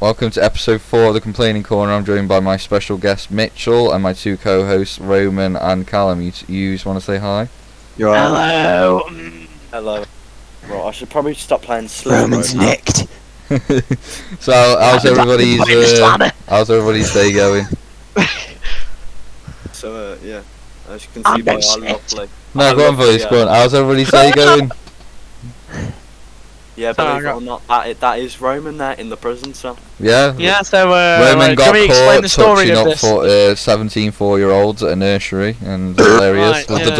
Welcome to episode 4 of the Complaining Corner. I'm joined by my special guest Mitchell and my two co-hosts Roman and Callum. You want to say hi? You're right. Hello. Hello. Right, I should probably stop playing slow. Roman's nicked. So how's everybody's day going? So yeah, as you can see by our lovely. No, go on, boys. Go on. How's everybody's day going? Yeah, believe it or not, that is Roman there in the prison cell. Yeah. Yeah. So Roman got can we explain caught the story touching of up this? 17 4-year-olds at a nursery, and there he is, Right, with the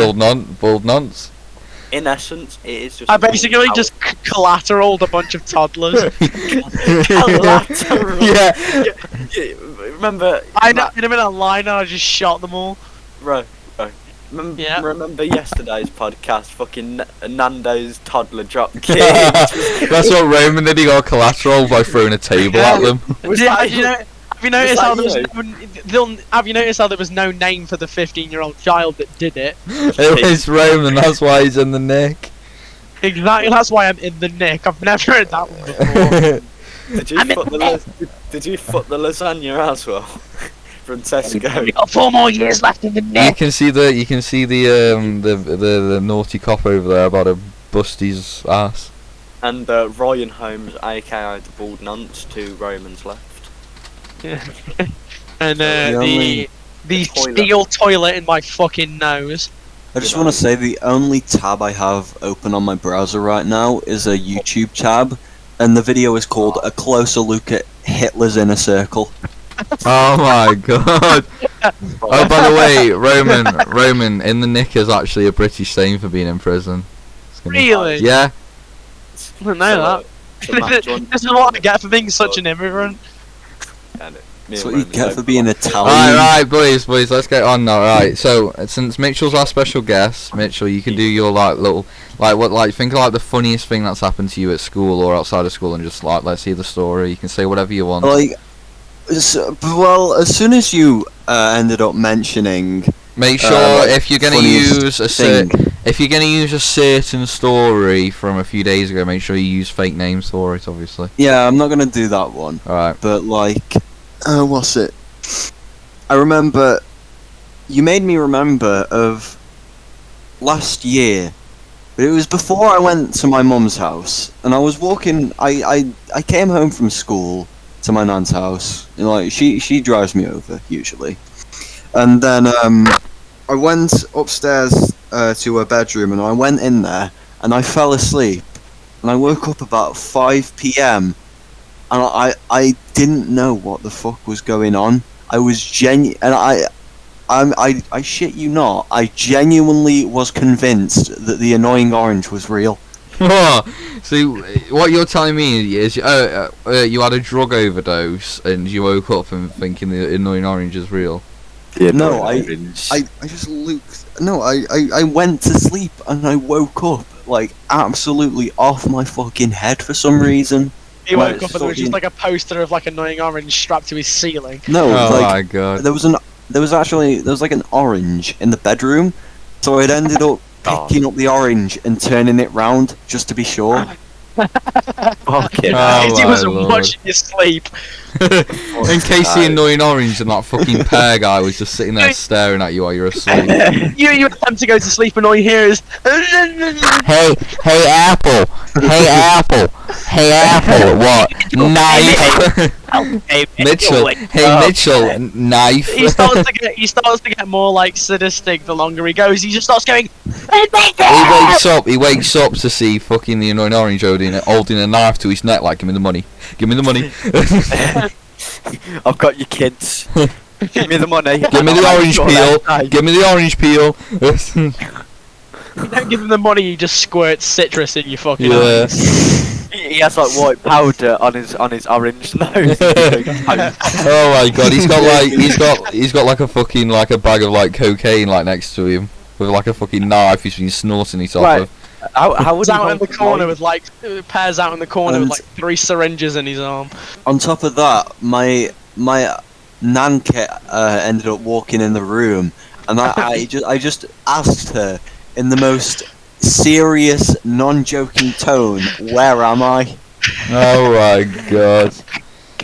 bald nonce. In essence, it is just. I basically just collateraled a bunch of toddlers. Collateral. Yeah. Remember? I know, in a minute line, and I just shot them all. Right. Yeah. Remember yesterday's podcast? Fucking Nando's toddler drop kick. That's what Roman did. He got collateral by throwing a table at them. Have you noticed how there was no name for the 15-year-old child that did it? It was Roman. That's why he's in the nick. Exactly. That's why I'm in the nick. I've never heard that one before. Did you foot the lasagna as well? From Tesco. We got 4 more years left in the You nick. can see the naughty cop over there about to bust his ass. And Ryan Holmes, aka the bald nonce, to Roman's left. And The the toilet. steel toilet in my fucking nose. I just want to say the only tab I have open on my browser right now is a YouTube tab, and the video is called A Closer Look at Hitler's Inner Circle. Oh my god. Oh, by the way, Roman, in the nick is actually a British saying for being in prison. Really? Yeah. I didn't know that. This is what I get for being such an immigrant. That's what you get for being Italian. Alright, boys, let's get on now. Right, so since Mitchell's our special guest, Mitchell, you can do your think of the funniest thing that's happened to you at school or outside of school, and just let's hear the story. You can say whatever you want. Well, as soon as you ended up mentioning, Make sure if you're gonna use a thing. if you're gonna use a certain story from a few days ago, make sure you use fake names for it, obviously. Yeah, I'm not gonna do that one. Alright. But what's it? I remember. You made me remember of last year, but it was before I went to my mum's house, and I was walking. I came home from school to my nan's house. She drives me over usually, and then I went upstairs to her bedroom, and I went in there, and I fell asleep, and I woke up about 5 p.m. and I didn't know what the fuck was going on. I was I shit you not, I genuinely was convinced that the annoying orange was real. So what you're telling me is you had a drug overdose and you woke up and thinking the annoying orange is real. No, I just looked. No, I went to sleep and I woke up absolutely off my fucking head for some reason. He woke up and there was just a poster of annoying orange strapped to his ceiling. No, my god. There was an orange in the bedroom, so I'd ended up picking up the orange and turning it round just to be sure. Fucking He wasn't watching you sleep. In case the annoying orange and that fucking pear guy was just sitting there staring at you while you're asleep. You attempt to go to sleep and all you hear is Hey Apple, what? Knife. Mitchell, knife. he starts to get more sadistic the longer he goes. He just starts going. He wakes up to see fucking the annoying orange holding a knife to his neck, give me the money. I've got your kids. Give me the money. Give me the orange peel. You don't give him the money, he just squirts citrus in your fucking eyes. He has white powder on his orange nose. Oh my god, he's got a fucking a bag of cocaine next to him with a fucking knife he's been snorting it off of. How would He's out in the corner with Pear's out in the corner with 3 syringes in his arm. On top of that, my nan ended up walking in the room, and I just asked her in the most serious, non-joking tone, "Where am I?" Oh my god.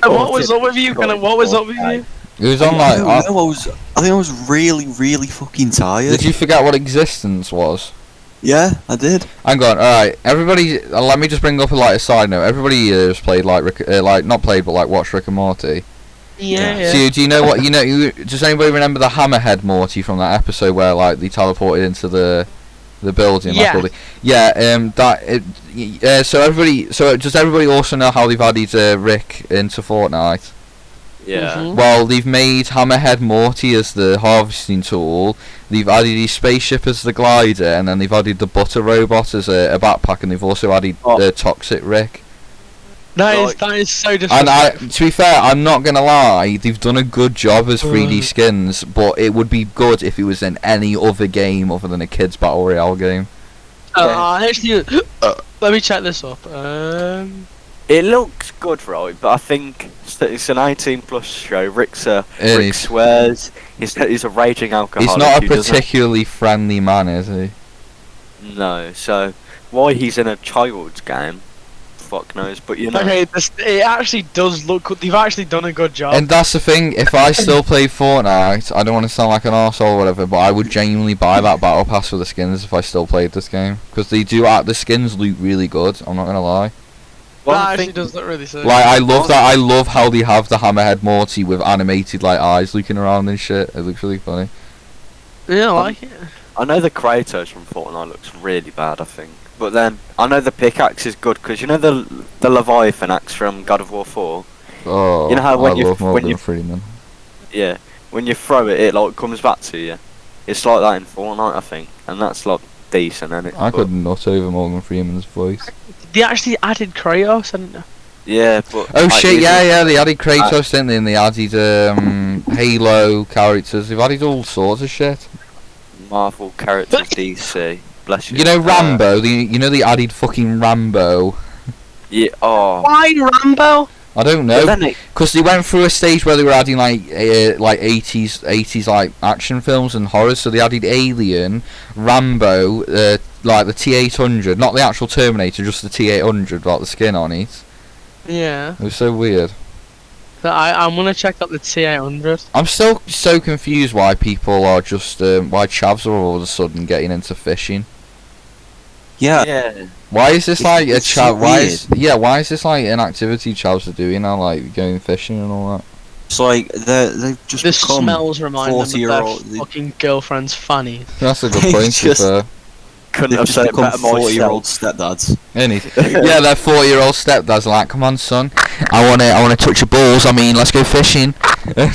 What was up with you? What was up with you? It was on I like. don't know, I think I was really, really fucking tired. Did you forget what existence was? Yeah, I did. Hang on, alright, everybody, let me just bring up like a side note. Everybody here has played like, not played, but like watched Rick and Morty. Yeah. So do you know what, does anybody remember the Hammerhead Morty from that episode where like they teleported into the building? Yeah. Like, so does everybody also know how they've added Rick into Fortnite? Yeah. Mhm. Well, they've made Hammerhead Morty as the harvesting tool. They've added his spaceship as the glider, and then they've added the butter robot as a backpack, and they've also added Toxic Rick. That Like- is so And disrespectful. to be fair, I'm not gonna lie, they've done a good job as 3D skins, but it would be good if it was in any other game other than a kids battle royale game. Actually, let me check this up. It looks good, right? But I think it's an 18+ show. Rick It is. swears. He's a raging alcoholic. He's not a who doesn't- particularly friendly man, is he? No. So why he's in a child's game? Fuck knows. But you know. Okay, it actually does look good. They've actually done a good job. And that's the thing, if I still played Fortnite, I don't want to sound like an arsehole or whatever, but I would genuinely buy that battle pass for the skins if I still played this game. Because the skins look really good, I'm not gonna lie. One that actually thing- does look really sick. Like, I love that, I love how they have the Hammerhead Morty with animated, like, eyes looking around and shit. It looks really funny. Yeah, I like it. I know the Kratos from Fortnite looks really bad. I think. But then I know the pickaxe is good because you know the Leviathan axe from God of War 4. Oh, You know how when I you- love when Morgan you- Freeman. Yeah. When you throw it, it like comes back to you. It's like that in Fortnite, I think, and that's like decent, isn't it? I But- could nut over Morgan Freeman's voice. They actually added Kratos, and Yeah, but. Oh I- shit, yeah, they added Kratos, didn't they? And they added Halo characters. They've added all sorts of shit. Marvel characters, DC. Bless you. You know Rambo, they added fucking Rambo. Yeah. Oh. why Rambo? I don't But know, then it, because they went through a stage where they were adding like 80s like action films and horrors. So they added Alien, Rambo, like the T-800, not the actual Terminator, just the T-800, like the skin on it. Yeah, It was so weird. so I'm gonna check out the T800. I'm still so confused why people are just why chavs are all of a sudden getting into fishing. Yeah, yeah. Why is this like a It's so chav? Why is this like an activity chavs are doing now, like going fishing and all that? it's like they've just The become. smells remind them of 40-year-old their fucking girlfriend's fanny. That's a good They point. To be just- fair. Couldn't They've have just said it become better 40-year-old myself. stepdads. Yeah, their 40-year-old stepdads are like, come on, son, I wanna touch your balls. I mean, let's go fishing. They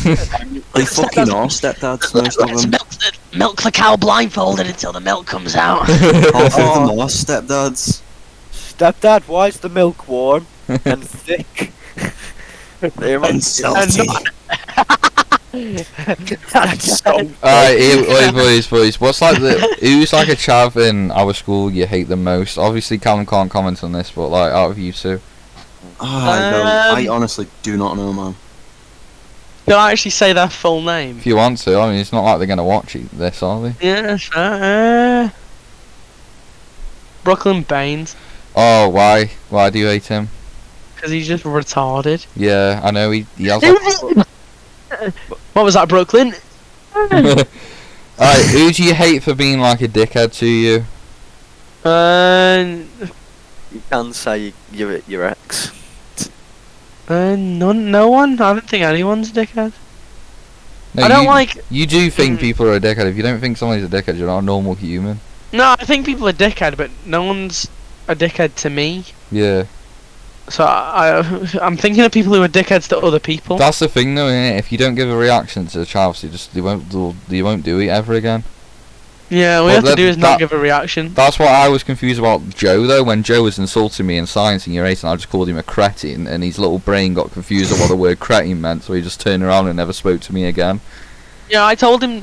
fucking are stepdads, most of them. Milk the cow blindfolded until the milk comes out. Half of them are stepdads. Stepdad, why is the milk warm and thick? And salty. Alright, wait, boys. What's like who's like a chav in our school you hate the most? Obviously, Callum can't comment on this, but like out of you two, I honestly do not know, man. Can I actually say their full name? if you want to. I mean, it's not like they're gonna watch this, are they? Yeah, Brooklyn Baines, Oh, why? Why do you hate him? because he's just retarded. Yeah, I know he has. Like, What was that, Brooklyn? Alright, who do you hate for being like a dickhead to you? You can say your ex. No one. I don't think anyone's a dickhead. No, I don't you, like. You do think people are a dickhead. If you don't think somebody's a dickhead, you're not a normal human. No, I think people are dickhead, but no one's a dickhead to me. Yeah. So I'm thinking of people who are dickheads to other people. That's the thing, though, innit? If you don't give a reaction to the chavs, they won't do it ever again. Yeah, all we Well, have to do is not that- give a reaction. That's what I was confused about Joe, though. When Joe was insulting me in science in year 8, and I just called him a cretin, and his little brain got confused on what the word cretin meant, so he just turned around and never spoke to me again. Yeah, I told him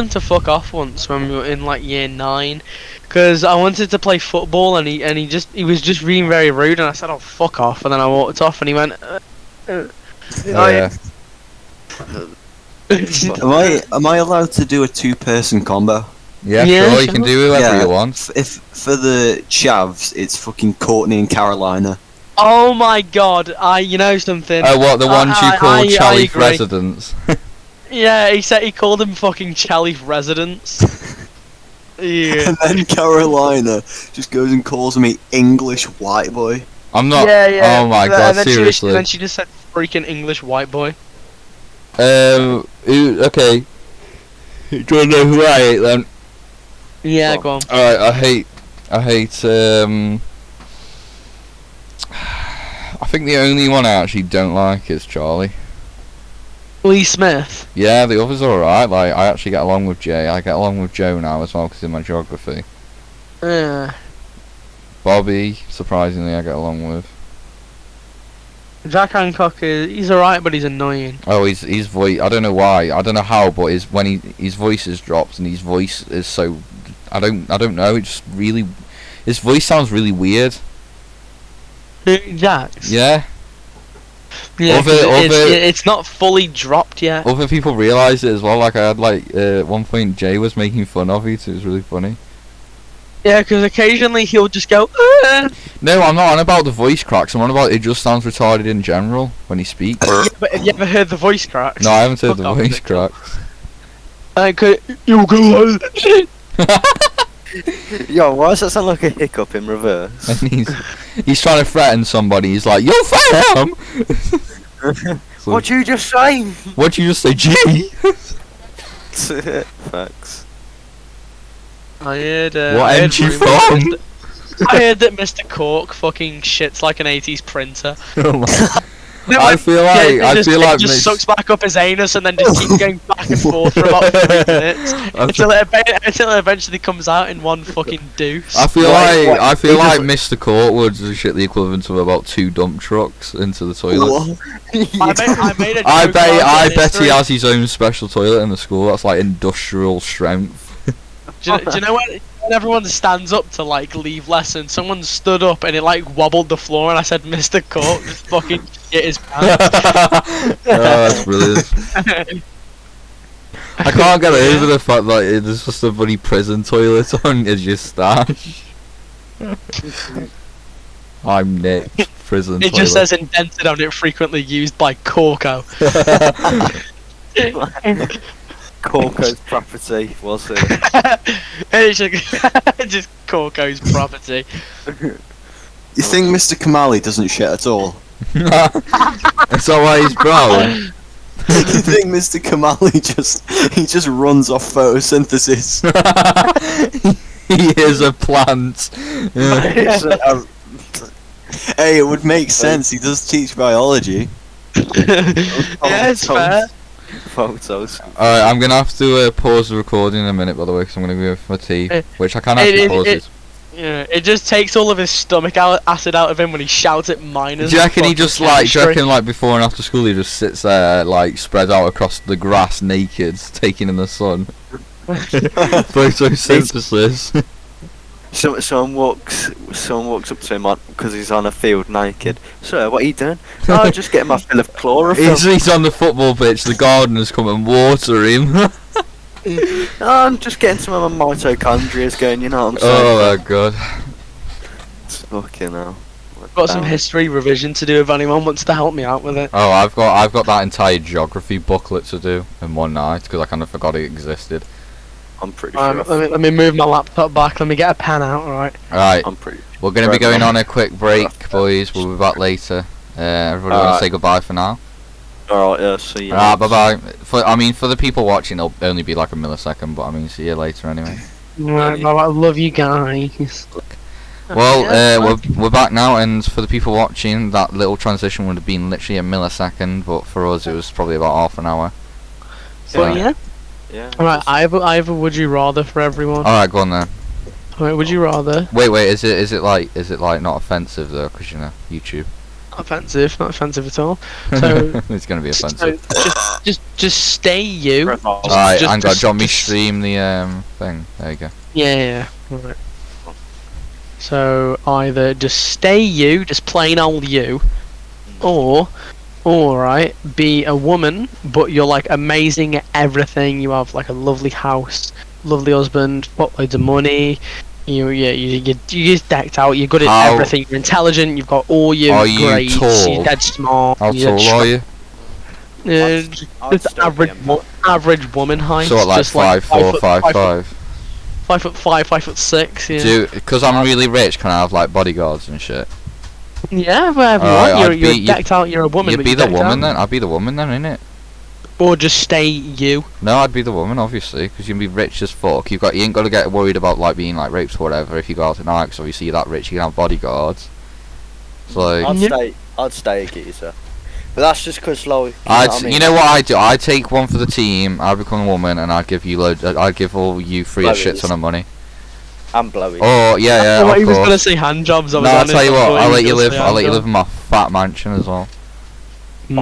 to fuck off once when we were in like year 9, because I wanted to play football, and he was just being very rude, and I said, "Oh, fuck off," and then I walked off, and he went. Yeah. Am I allowed to do a 2-person combo? Yeah, Yeah, sure, you can do whoever Yeah. you want. If for the chavs, it's fucking Courtney and Carolina. Oh my god! You know something? Oh, what, the ones you call I Chalif agree. residents? Yeah, he called him fucking Chalif residents. Yeah. And then Carolina just goes and calls me English white boy. I'm not. Yeah. Oh my And god, then seriously. then she just said freaking English white boy. Okay. Do you wanna know who I hate then? Yeah, Well, go on. Alright, I hate, I think the only one I actually don't like is Charlie. Lee Smith. Yeah, the others are alright, like, I actually get along with Jay, I get along with Joe now as well, because in my geography. Yeah. Bobby, surprisingly, I get along with. Jack Hancock he's alright, but he's annoying. Oh, his voice, I don't know why, I don't know how, but his voice is dropped, and his voice is so, I don't know, it just really, his voice sounds really weird. Jax. Yeah. Yeah, 'cause Other- it's not fully dropped yet. Other people realise it as well. Like I had at one point Jay was making fun of it. It was really funny. Yeah, because occasionally he'll just go. No, I'm not on about the voice cracks. I'm on about it just sounds retarded in general when he speaks. Yeah, but have you ever heard the voice cracks? No, I haven't heard Fuck the off, voice Mitchell. cracks. You go. Yo, why does that sound like a hiccup in reverse? And he's trying to threaten somebody. He's like, "You'll fight him." So, What'd you just say? what'd you just say, G? Facts. I heard. What I heard end you rumours from? that I heard that Mr. Cork fucking shits like an 80s printer. Oh my- No, I feel like it Mitch- just sucks back up his anus and then just keeps going back and forth for about 3 minutes until it eventually comes out in one fucking deuce. I feel Like, like what- I feel he like just- Mr. Courtwood's shit the equivalent of about 2 dump trucks into the toilet. I made a I joke bet about it he yesterday. has his own special toilet in the school. That's like industrial strength. Do you know when everyone stands up to like leave lesson, someone stood up and it like wobbled the floor and I said Mr. Cork just fucking shit his pants. Oh, that's brilliant. I can't get over the fact that there's just a bloody prison toilet on his your stash. I'm Nick, prison It toilet. just says indented on it, frequently used by Corco. Corco's property, was it? And it's just Corco's property. You think Mr. Kamali doesn't shit at all? That's why he's brown. You think Mr. Kamali just runs off photosynthesis? He is a plant. Yeah. Hey, it would make sense. He does teach biology. Yeah, it's fair. Photos. Alright, I'm gonna have to pause the recording in a minute, by the way, because I'm gonna go for tea, which I can it- actually it- pause it- it. Yeah, it just takes all of his stomach acid out of him when he shouts at minors. Do you reckon he just like? Do you chemistry. reckon like before and after school he just sits there like spread out across the grass naked, taking in the sun? Photosynthesis. Someone walks up to him because he's on a field naked. Sir, what are you doing? Oh, just getting my fill of chlorophyll. He's on the football pitch. The gardeners come and water him. Oh, I'm just getting some of my mitochondria going. You know what I'm saying? Oh my god. It's fucking hell. Got some history revision to do if anyone wants to help me out with it. Oh, I've got that entire geography booklet to do in one night because I kind of forgot it existed. I'm pretty sure. Let me move my laptop back. Let me get a pen out. Alright. Alright, I'm pretty. we're gonna be Right, going well. on a quick break, boys. We'll be back later. Everybody want to Alright. say goodbye for now? Alright, yeah. See you. Alright, bye bye. For the people watching, it'll only be like a millisecond, but I mean, see you later anyway. Right, well, I love you guys. Well, Yeah, we're back now, and for the people watching, that little transition would have been literally a millisecond, but for us, it was probably about half an hour. But yeah. Yeah. Alright, I have a would you rather for everyone. All right, go on then. Alright, would you rather? Wait, is it like not offensive though? Because you know YouTube. Not offensive at all. So, It's gonna be so offensive. just stay you. Alright, Alright, just- hang on. Do you want me just- stream the thing? There you go. Yeah. Right. So either just stay you, just plain old you, or alright, be a woman, but you're like amazing at everything. You have like a lovely house, lovely husband, got loads of money, You just decked out. You're good at How- everything. You're intelligent. You've got all your Are you grades. tall? You're dead smart. How you're tall are you? I'd Just still be average, a man. average woman height. Sort of like just 5'4", 5'5". 5'5", 5'6". Yeah. Do because I'm really rich, can I have like bodyguards and shit? Yeah, whatever you Alright, want. I'd You're be- decked out. You're a woman. You'd but be you're the decked woman out. then. I'd be the woman then, innit? Or just stay you. No, I'd be the woman, obviously, because you'd be rich as fuck. You ain't got to get worried about like being like raped or whatever if you go out tonight. Because obviously you're that rich, you can have bodyguards. It's like I'd stay a geezer. But that's just because, like, I mean? you know what I do? I'd take one for the team. I'd become a woman, and I'd give you I'd give all you free of shit Blowies. ton of money. I'm blowy. Oh yeah, I thought of he was gonna course. say hand jobs. I was No, I'll honest, tell you I what. thought he I'll was let you gonna live. say I'll let you hand live in my fat mansion as well. job.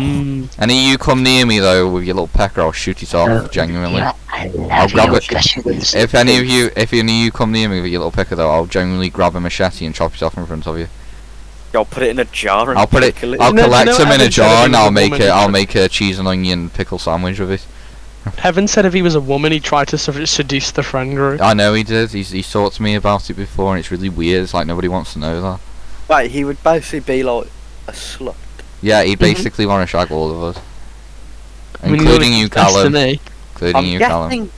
Mm. Any of you come near me though with your little pecker, I'll shoot it off. Genuinely. I'll grab it. If any of you come near me with your little picker though, I'll genuinely grab a machete and chop it off in front of you. I'll put it in a jar and I'll put it. pickle I'll You know- collect you know them in a Evan said if jar he and was a I'll make woman, it. he I'll would- make a cheese and onion pickle sandwich with it. Heaven said if he was a woman, he'd try to seduce the friend group. I know he did. He's talked to me about it before, and it's really weird. It's like nobody wants to know that. Right, he would basically be like a slut. Yeah, he basically want to shag all of us, I mean, including you're you, the best to Callum. me. Including you, Callum.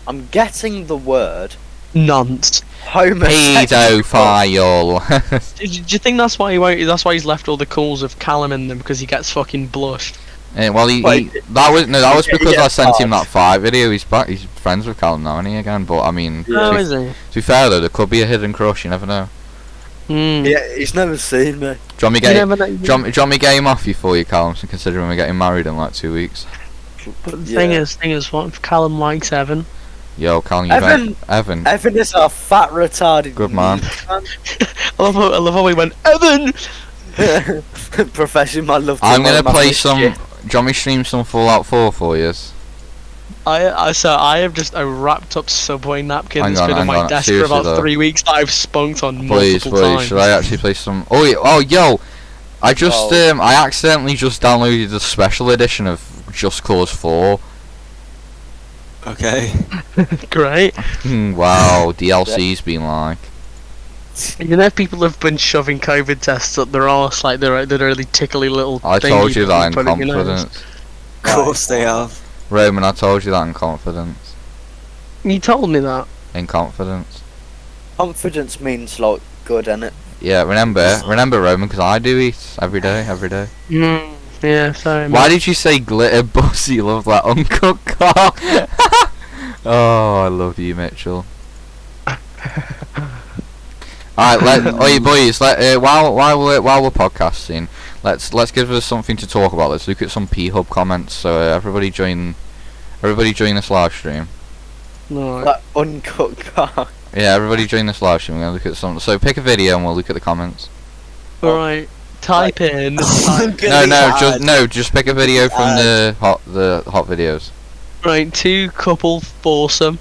I'm getting the word Nonce. homosexual. Pedophile. Do you think that's why he won't? That's why he's left all the calls of Callum in them, because he gets fucking blushed. Well, Wait, that was because yeah, I sent him pause. that fight video. He's back. He's friends with Callum now, isn't he again? But I mean, Yeah. Oh, to, is he? to be fair though, there could be a hidden crush. You never know. Mm. Yeah, he's never seen me. Do you want me You get? never know. Do you want me get him off you for you, Callum? So considering we're getting married in like 2 weeks. But the thing is, what if Callum likes Evan? Yo, Callum, you Evan- Evan. Evan is a fat retarded. Good man. I love how we went Evan. Professing my love. to I'm my gonna play massive some. shit. Do you want me to stream some Fallout 4 for you? I have just a wrapped up Subway napkin Hang that's on, been on hang my on, desk for seriously about though. 3 weeks that I've spunked on Please, multiple times. should I actually play some? Oh, yo! I just Oh. I accidentally just downloaded the special edition of Just Cause 4. Okay. Great. Wow, DLC's been like. You know, people have been shoving COVID tests up their arse like they're really tickly little. I thingy told you that in put in your nose. confidence. Of course they have. Roman, I told you that in confidence. You told me that. In confidence. Confidence means like good, innit? Yeah, remember Roman, because I do eat every day. Yeah, sorry. Why mate. did you say glitter bus? You love that uncooked car. Oh, I love you, Mitchell. Alright, oi boys, while we're podcasting, let's give us something to talk about. Let's look at some P-Hub comments. So everybody join this live stream. No. Like uncut car. Yeah, everybody join this live stream. We're gonna look at some. So pick a video and we'll look at the comments. Alright. Type in. Just pick a video from the hot videos. Right, 2 couple foursome.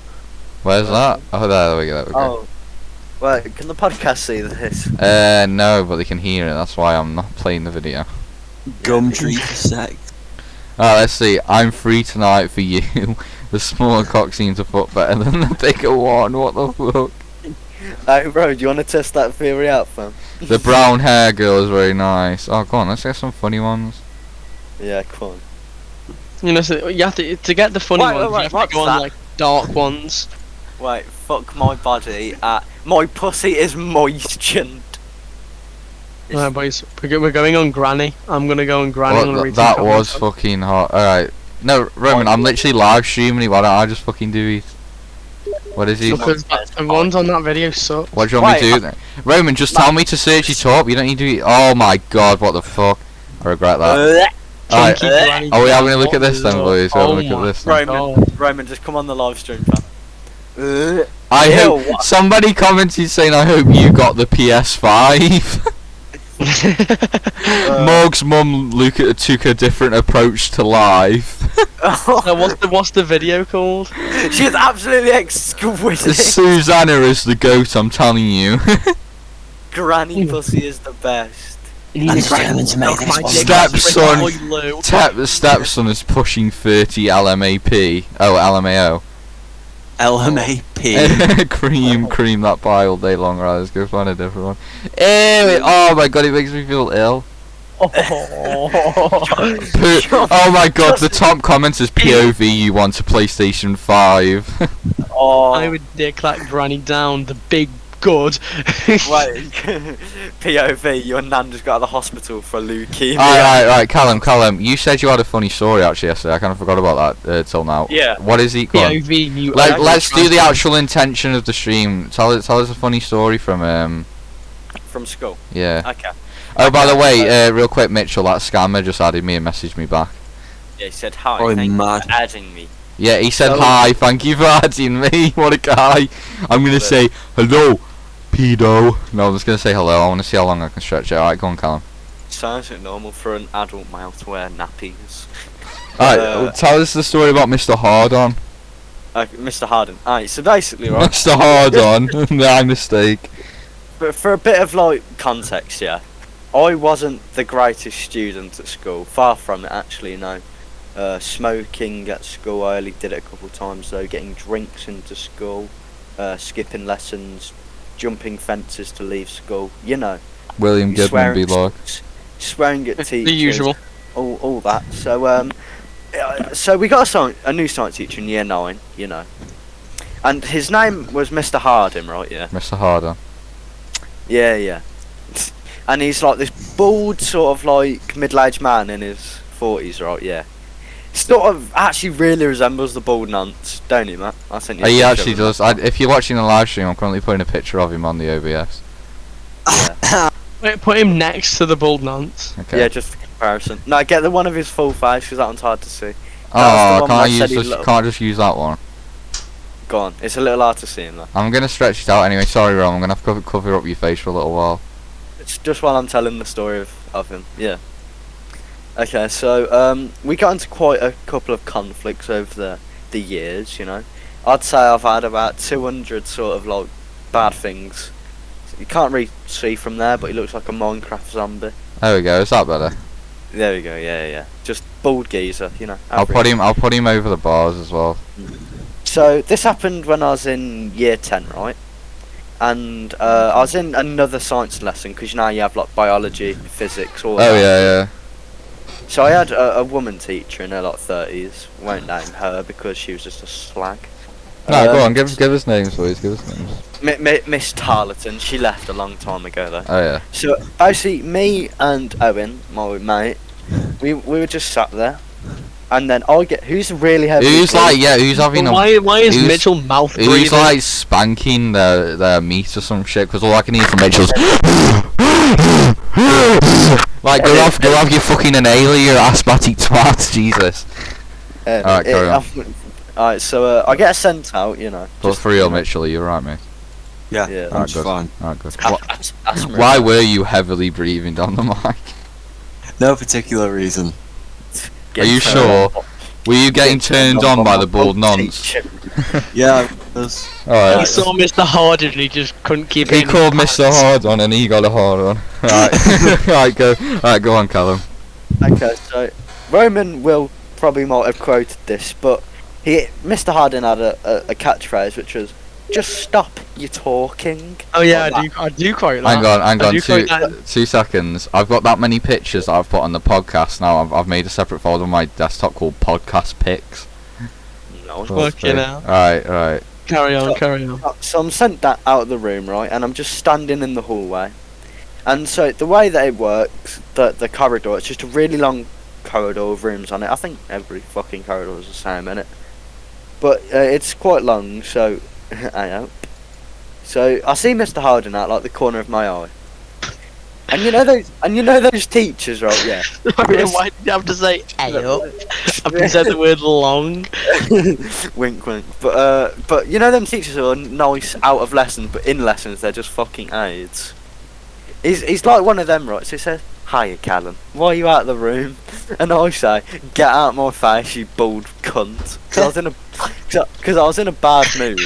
Where's that? Oh, there we go. Oh. Wait, can the podcast see this? No, but they can hear it. That's why I'm not playing the video. Gumtree for sex. Alright, let's see. I'm free tonight for you. The smaller cock seems a foot better than the bigger one. What the fuck? Hey, bro, do you want to test that theory out, fam? The brown hair girl is very nice. Oh, go on. Let's get some funny ones. Yeah, come on. You know, so you have to get the funny Wait, ones. wait, You have what's to go on that? like dark ones. Wait, fuck my body. My pussy is moistened. Right, boys, we're going on Granny. I'm gonna go on Granny. I'm gonna read some That was comments. fucking hot. Alright. No, Roman, I'm literally live streaming it. Why don't I just fucking do it? What is he? Because the ones on that video suck. What do you want me to Wait, do then? Roman, just tell me to search it up. You don't need to. Oh my god, what the fuck? I regret that. Alright. Chunky Granny Oh, yeah, I'm gonna Granny. look at this then, boys. We're gonna Oh look at my this then. Roman, just come on the live stream, fam. I Ew, hope what? somebody commented saying I hope you got the PS5. Morg's mum took a different approach to life. Now, what's the video called? She's absolutely exquisite. Susanna is the goat, I'm telling you. Granny pussy is the best. I'm determined to make this one. Stepson. Stepson. Stepson is pushing 30 LMAP. Oh, LMAO. LMAP. cream that pie all day long. Right, let's go find a different one. Anyway, oh my god, it makes me feel ill. Oh. Oh my god, the top comment is POV, you want a PlayStation 5. I would dick that granny down the big good. Wait, POV, your nan just got out of the hospital for leukemia. Alright, Callum, you said you had a funny story actually yesterday. I kind of forgot about that till now. Yeah. What is it? Go on. POV, you. Let's do the actual intention of the stream. Tell us a funny story from From school. yeah. Okay. Oh, by the way, real quick, Mitchell, that scammer just added me and messaged me back. Yeah, he said hi. Oh, thank you mad. for adding me. Yeah, he said So- hi, thank you for adding me. What a guy. I'm gonna say hello, pedo. No, I'm just gonna say hello. I want to see how long I can stretch it. Alright, go on, Callum. Sounds normal for an adult male to wear nappies. Alright, tell us the story about Mr. Hardon. Mr. Harden. Alright, so basically, right. Mr. Hardon, my mistake. But for a bit of like context, yeah, I wasn't the greatest student at school. Far from it, actually. No, smoking at school. I only did it a couple of times though. Getting drinks into school, skipping lessons, jumping fences to leave school. You know, William Goodman be like. swearing at teachers. The usual. All that. So we got a new science teacher in year 9. You know, and his name was Mr. Harding, right? Yeah. Mr. Hardon. Yeah. And he's like this bald, sort of like middle-aged man in his 40s, right? Yeah. Sort of actually really resembles the bald nonce, don't he, Matt? I sent you. Oh, a he picture actually of him. does. If you're watching the live stream, I'm currently putting a picture of him on the OBS. Wait, put him next to the bald nonce. Okay. Yeah, just for comparison. No, get the one of his full face because that one's hard to see. Oh, the one can't I where I use said he this? looked- Can't I just use that one? Go on, it's a little hard to see him though. I'm gonna stretch it out anyway. Sorry, Ron. I'm gonna have to cover up your face for a little while. It's just while I'm telling the story of him. Yeah. Okay, so we got into quite a couple of conflicts over the years. You know, I'd say I've had about 200 sort of like bad things. You can't really see from there, but he looks like a Minecraft zombie. There we go. Is that better? There we go. Yeah. Just bald geezer. You know. I'll put him over the bars as well. So this happened when I was in year 10, right? And I was in another science lesson because you know you have like biology, physics, all Oh that. yeah. So I had a woman teacher in her like 30s. Won't name her because she was just a slag. No, go on. Give us names, please. Give us names. Miss Tarleton. She left a long time ago though. Oh yeah. So basically, me and Owen, my mate, we were just sat there, and then I get who's really heavy. Who's having a Why is who's- Mitchell mouth who's breathing? like spanking their meat or some shit? Because all I can hear from Mitchell's like go off your fucking inhaler, you asthmatic twat. Jesus. Alright, carry on. Alright, so I get sent out, you know. But just, for real, you know, Mitchell, you're right, mate. Yeah, Yeah. that's good. fine. Alright, good. asthma Why attack. were you heavily breathing down the mic? No particular reason. Are you sure? Were you getting turned on by the bald nonce? Yeah, there's He Alright. saw Mr. Hard and he just couldn't keep it He in called his Mr. pants. Hard on and he got a hard on. Alright, go on, Callum. Okay, so Roman will probably might have quoted this, but Mr. Harding had a catchphrase which was, "Just stop your talking." Oh yeah, Like I do quite that. Hang on, I do quite 2 seconds. I've got that many pictures that I've put on the podcast now. I've made a separate folder on my desktop called podcast pics. No. Fucking hell. Alright. Carry on. So I'm sent that out of the room, right, and I'm just standing in the hallway. And so the way that it works, the corridor, it's just a really long corridor with rooms on it. I think every fucking corridor is the same, innit? But it's quite long, so I hope. So I see Mr. Harding out like the corner of my eye. And you know those teachers, right? Yeah. Why did you have to say "ayo" after you said the word long? Wink, wink. But you know them teachers who are nice out of lessons, but in lessons they're just fucking aids. He's like one of them, right? So he says, "Hiya, Callum. Why are you out of the room?" And I say, "Get out my face, you bald cunt." Because I was in a bad mood.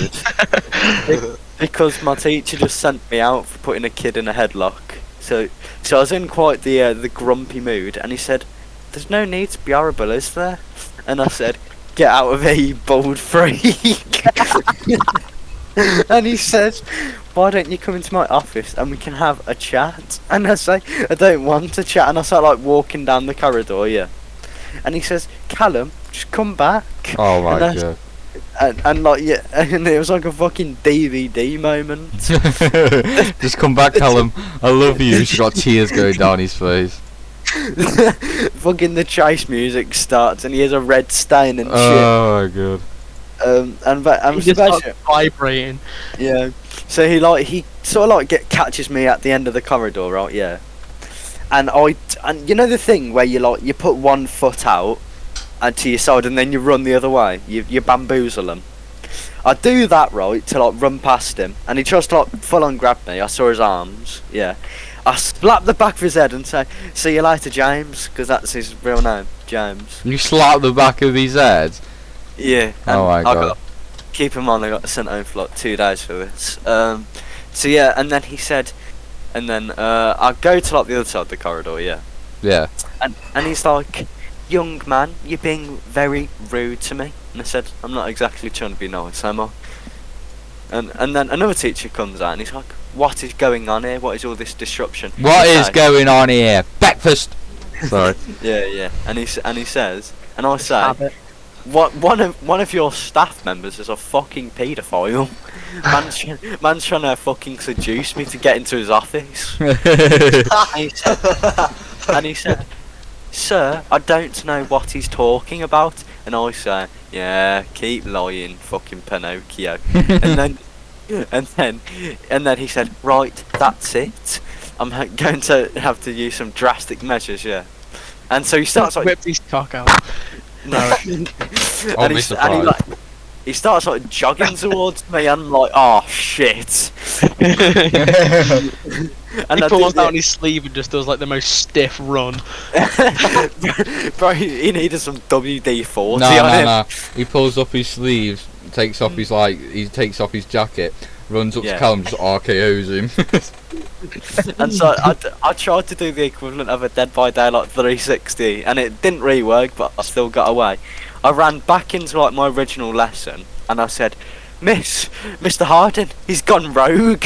Because my teacher just sent me out for putting a kid in a headlock. So I was in quite the grumpy mood, and he said, "There's no need to be horrible, is there?" And I said, "Get out of here, you bald freak!" And he says, "Why don't you come into my office and we can have a chat?" And I say, "I don't want to chat." And I start like walking down the corridor, yeah. And he says, "Callum, just come back." Oh my And god. And like, yeah, and it was like a fucking DVD moment. Just come back, Callum. I love you. She's got tears going down his face. Fucking the chase music starts and he has a red stain and shit. Oh my god. And He just starts Sebastian, vibrating. yeah. So he sort of like catches me at the end of the corridor, right? Yeah. And you know the thing where you put one foot out and to your side and then you run the other way. You bamboozle him. I do that right to like run past him and he tries to like full on grab me. I saw his arms. Yeah. I slap the back of his head and say, "See you later, James," because that's his real name, James. You slap the back of his head. Yeah. Oh my I god. got, keep him on. I got sent home for like 2 days for this. So yeah, and then he said, and then I go to like the other side of the corridor. Yeah. Yeah. And he's like, "Young man, you're being very rude to me." And I said, "I'm not exactly trying to be nice, am I?" And then another teacher comes out and he's like, "What is going on here? What is all this disruption?" What is Okay. going on here? Breakfast. Sorry. Yeah. And he says, and I say, Habit. "What? One of your staff members is a fucking paedophile. Man's trying to fucking seduce me to get into his office." And he said, "Sir, I don't know what he's talking about." And I say, "Yeah, keep lying, fucking Pinocchio." and then he said, "Right, that's it. I'm going to have to use some drastic measures, yeah." And so he starts like, Whip his cock out. no, I'll be surprised. he starts like jogging towards me. And I'm like, "Oh shit!" And He I pulls do- down his sleeve and just does like the most stiff run. Bro, he needed some WD-40 No, on no, him. no. He pulls up his sleeves, takes off his he takes off his jacket, runs up Yeah. to Callum, just RKO's him. And so I tried to do the equivalent of a Dead by Daylight 360, and it didn't really work, but I still got away. I ran back into like my original lesson, and I said, Mr. Harden, he's gone rogue."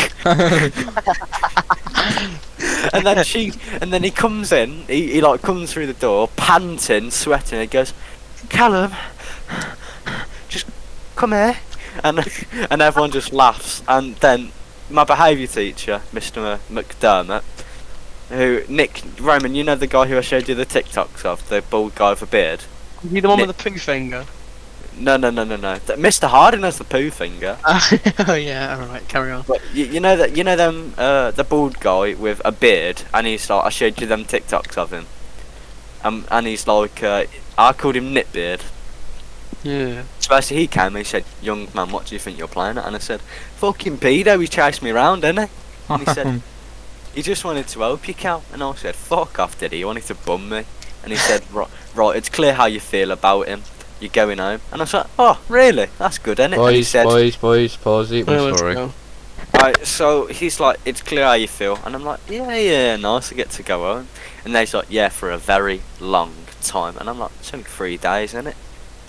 and then he comes in, he like comes through the door, panting, sweating, and he goes, "Callum, just come here." And everyone just laughs, and then my behaviour teacher, Mr. McDermott, Nick Roman, you know the guy who I showed you the TikToks of, the bald guy with a beard? Is he the one Nick- with the poo finger? No. Mr. Harden has the poo finger. Oh yeah, alright, carry on. But you know them, the bald guy with a beard, and he's like, I showed you them TikToks of him. And he's like, I called him Nitbeard. Yeah. So basically he came and he said, "Young man, what do you think you're playing at?" And I said, "Fucking pedo, he chased me around, didn't he?" And he said, "He just wanted to help you, Cal." And I said, "Fuck off, did he? He wanted to bum me." And he said, right, it's clear how you feel about him. You're going home." And I was like, "Oh, really? That's good, isn't it?" And he boys, said, boys, pause it. Well, I'm let's sorry. go. right, so he's like, "It's clear how you feel." And I'm like, yeah, nice, I get to go home. And then he's like, "Yeah, for a very long time." And I'm like, "It's only 3 days, isn't it?"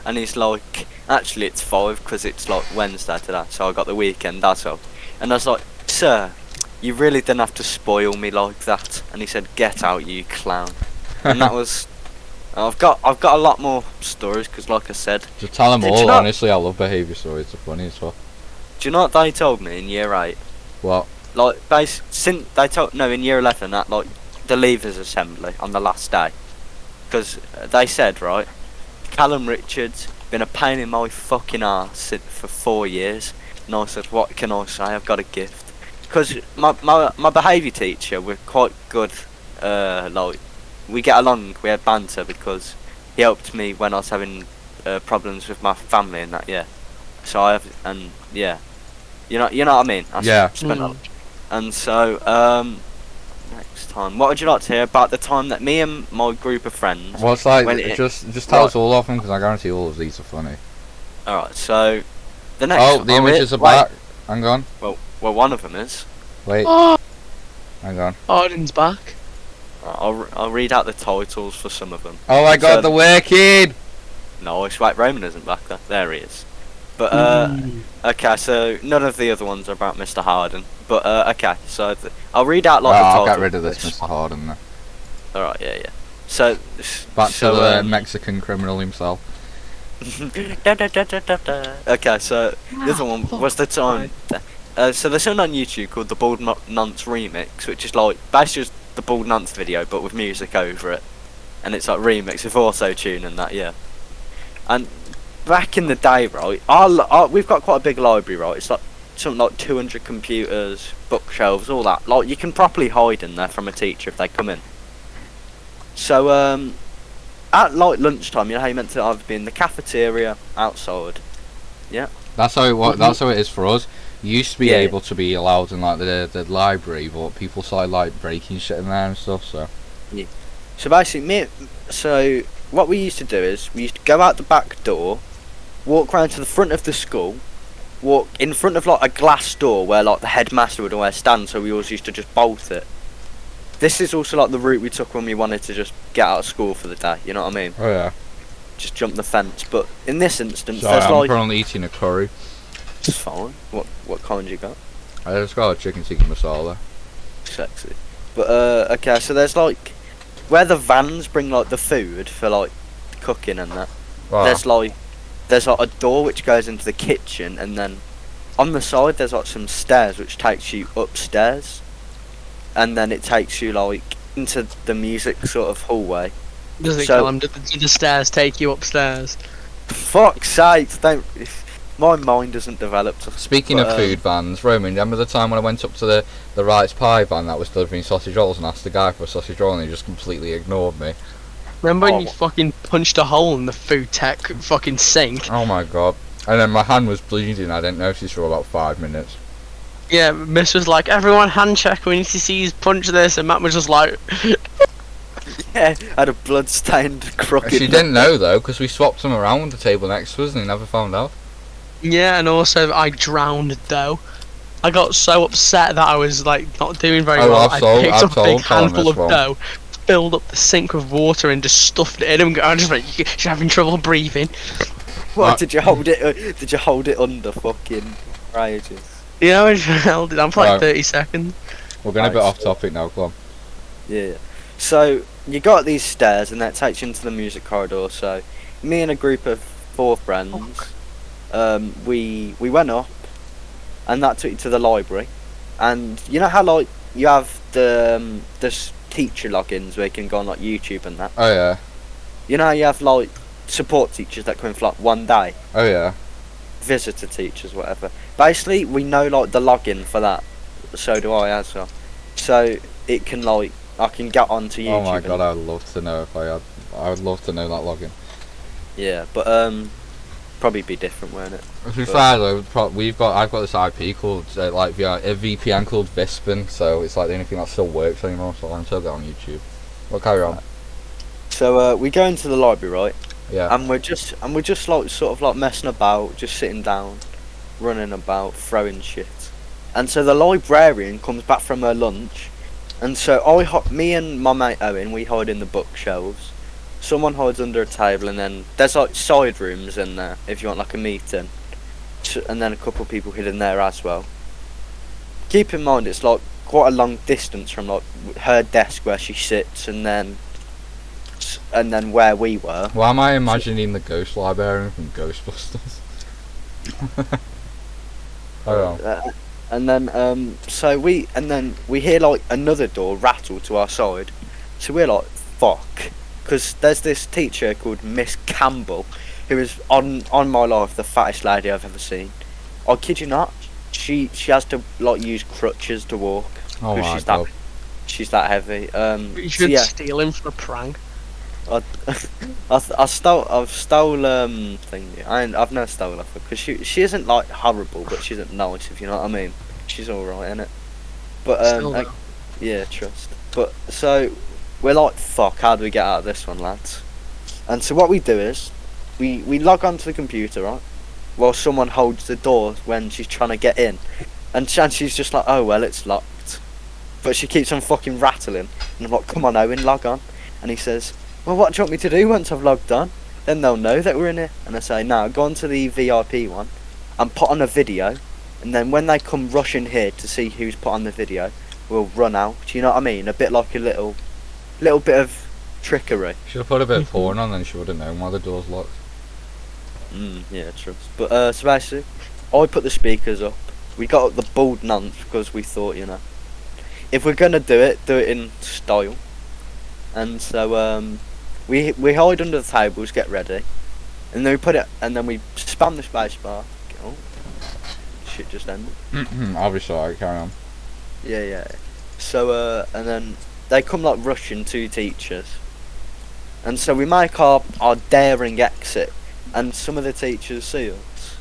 And he's like, "Actually, it's 5 because it's like Wednesday today, so I got the weekend, that's all." And I was like, "Sir, you really didn't have to spoil me like that." And he said, "Get out, you clown." And that was. I've got a lot more stories because, like I said, Just tell them Did you all. not- Honestly, I love behaviour stories. It's funny as well. do you know what they told me in year 8? What? Like, since they told in year 11 that like the leavers assembly on the last day, because they said, right, Callum Richards been a pain in my fucking arse for 4 years, and I said, "What can I say? I've got a gift." Because my behaviour teacher, we're quite good. Like, we get along. We had banter because he helped me when I was having problems with my family and that. Yeah. So I have, and yeah, you know what I mean. Yeah. Spent a- And so, next time, what would you like to hear about the time that me and my group of friends? Well, it's like When it- just tell Right. us all of them because I guarantee all of these are funny. All right. So, the next. Oh, the images are back. Hang on. Well, one of them is. Wait. Oh, Hang on. Arden's back. I'll read out the titles for some of them. Oh, I got So- the wicked. Nice. Wait, Roman isn't back there. There he is. But Mm. okay, so none of the other ones are about Mr. Harden. But okay, so I'll read out like Right, the I'll title get rid of of this, Mr. Harden. Then. All right, yeah. So Back so, to the Mexican criminal himself. Okay, so the other one was the time. So there's something on YouTube called the Bald Nunts Remix, which is like basically just the Bald Nunts video but with music over it, and it's like remix with auto tune and that, yeah. And back in the day, right, we've got quite a big library, right? It's like something like 200 computers, bookshelves, all that. Like you can properly hide in there from a teacher if they come in. So at like lunchtime, you know how you meant to either be in the cafeteria, outside. Yeah. That's how it That's how it is for us. You used to be Yeah. able to be allowed in like the library, but people started like breaking shit in there and stuff. So So basically, so what we used to do is we used to go out the back door, walk round to the front of the school, walk in front of like a glass door where like the headmaster would always stand. So we always used to just bolt it. This is also like the route we took when we wanted to just get out of school for the day. You know what I mean? oh yeah. Just jump the fence. But in this instance, Sorry, there's I'm like currently eating a curry. it's fine. What kind you got? I just got a chicken tikka masala. Sexy. But okay, so there's like where the vans bring like the food for like cooking and that. Wow. There's like a door which goes into the kitchen, and then on the side there's like some stairs which takes you upstairs, and then it takes you like into the music sort of hallway. Does it So- kill him? Do the stairs take you upstairs? Fuck's sake! Don't. My mind isn't developed. Speaking But, of food vans, Roman, remember the time when I went up to the Wright's Pie van that was delivering sausage rolls and asked the guy for a sausage roll and he just completely ignored me? Remember when Oh. you fucking punched a hole in the food tech fucking sink? Oh my god. And then my hand was bleeding, I didn't notice for about 5 minutes. Yeah, Miss was like, everyone hand check, we need to see you punch this, and Matt was just like, Yeah, had a blood-stained crooked. She didn't know though, because we swapped them around the table next to us and he never found out. yeah, and also I drowned though. I got so upset that I was like not doing very Oh, well. I've I picked up a told big Colin handful this of one. dough, filled up the sink with water, and just stuffed it in him. I just like, you're having trouble breathing. What did you hold it? Did you hold it under fucking ages? Yeah, I just held it down for like Right. 30 seconds. We're getting a bit Nice. off topic now, come on. Yeah. So you got these stairs, and that takes you into the music corridor. So me and a group of 4 friends, we went up, and that took you to the library. And you know how like you have the teacher logins where you can go on like YouTube and that. Oh yeah. You know how you have like support teachers that come in for like one day, Oh yeah. visitor teachers, whatever. Basically, we know like the login for that. So do I as well. So it can like I can get onto YouTube. Oh my and- god, I'd love to know if I had. I would love to know that login. Yeah, but probably be different, won't it? To be But- fair though, I've got this IP called like a VPN called Vispin, so it's like the only thing that still works anymore. So I'm still get on YouTube. Well, carry on. So we go into the library, right? Yeah. And we're just like sort of like messing about, just sitting down, running about, throwing shit. And so the librarian comes back from her lunch, and so me and my mate Owen, we hide in the bookshelves. Someone hides under a table, and then there's like side rooms in there if you want like a meeting, and then a couple of people hidden there as well. Keep in mind it's like quite a long distance from like her desk where she sits, and then where we were. Why am I imagining the ghost librarian from Ghostbusters? Oh well. And then so we hear like another door rattle to our side, so we're like fuck, because there's this teacher called Miss Campbell, who is on my life the fattest lady I've ever seen. I kid you not, she has to like use crutches to walk. Oh 'cause my she's god. she's that heavy. You So should yeah, steal him for a prank. I've stole thingy. I've never stole off her because she isn't like horrible, but she isn't nice, if you know what I mean. She's all right, innit? But Still like, though. yeah, trust. But so we're like, fuck, how do we get out of this one, lads? And so what we do is we log onto the computer, right? While someone holds the door when she's trying to get in, and she's just like, oh well, it's locked. But she keeps on fucking rattling, and I'm like, come on, Owen, log on. And he says, well, what do you want me to do once I've logged on? then they'll know that we're in it. And I say, no, go on to the VIP one and put on a video, and then when they come rushing here to see who's put on the video, we'll run out. Do you know what I mean? A bit like a little bit of trickery. Should have put a bit of porn on, then she would have known why the door's locked. Yeah, true. But so basically, I put the speakers up. We got up the bald nonce because we thought, you know, if we're gonna do it in style. And so we hide under the tables, get ready, and then we put it, and then we spam the space bar. Oh, shit just ended. I'll be sorry, carry on. Yeah. So and then they come like rushing, two teachers, and so we make our daring exit, and some of the teachers see us,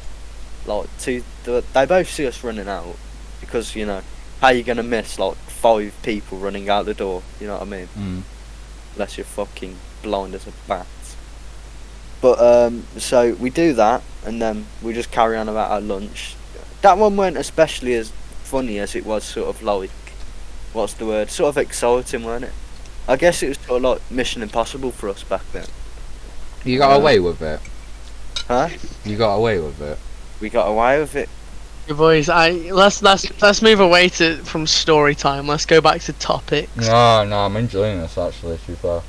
like they both see us running out, because you know how you gonna miss like 5 people running out the door? You know what I mean? Unless you're fucking blind as a bat. But so we do that, and then we just carry on about our lunch. That one weren't especially as funny as it was sort of like, what's the word? Sort of exciting, weren't it? I guess it was sort of like Mission Impossible for us back then. You got away with it. Huh? You got away with it. We got away with it. Hey boys, let's move away from story time. Let's go back to topics. No, I'm enjoying this actually. Too far.